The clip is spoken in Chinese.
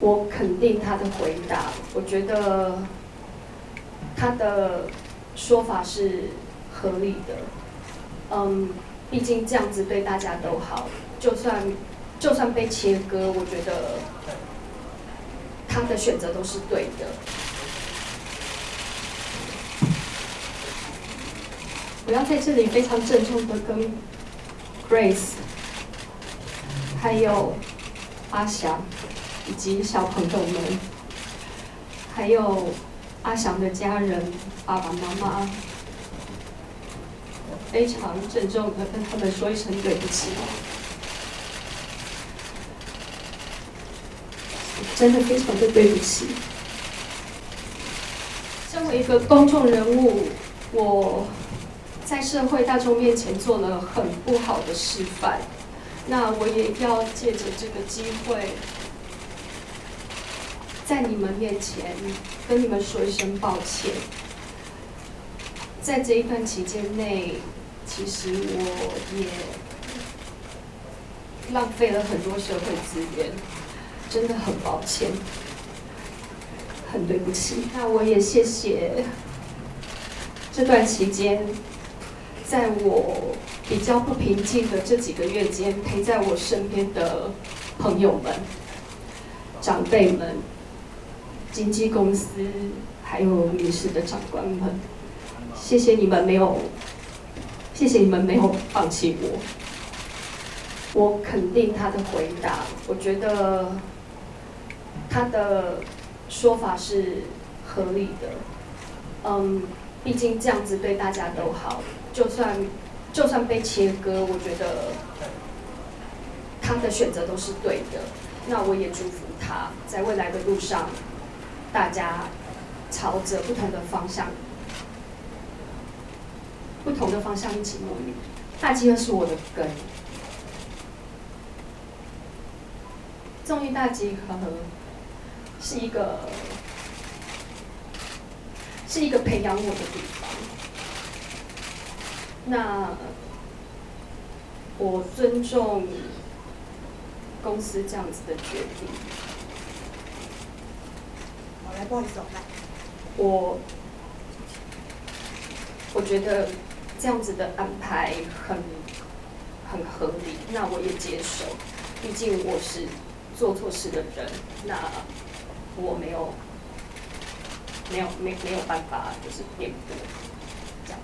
我肯定他的回答，我觉得他的说法是合理的。毕竟这样子对大家都好，就算被切割，我觉得他的选择都是对的。我要在这里非常郑重的跟 Grace 还有阿翔以及小朋友们，还有阿翔的家人、爸爸妈妈，非常郑重的跟他们说一声对不起。真的非常的对不起。身为一个公众人物，我在社会大众面前做了很不好的示范。那我也要借着这个机会，在你们面前跟你们说一声抱歉。在这一段期间内，其实我也浪费了很多社会资源，真的很抱歉，很对不起。那我也谢谢这段期间，在我比较不平静的这几个月间，陪在我身边的朋友们、长辈们、经纪公司，还有律师的长官们，谢谢你们没有放弃我。我肯定他的回答，我觉得他的说法是合理的。毕竟这样子对大家都好，就算被切割，我觉得他的选择都是对的。那我也祝福他在未来的路上，大家朝着不同的方向一起努力。大饥饿是我的根，综艺大集合是一个培养我的地方。那我尊重公司这样子的决定。好，来，不好意思，来。我觉得这样子的安排很合理，那我也接受。毕竟我是做错事的人，那我没有办法就是辩驳这样。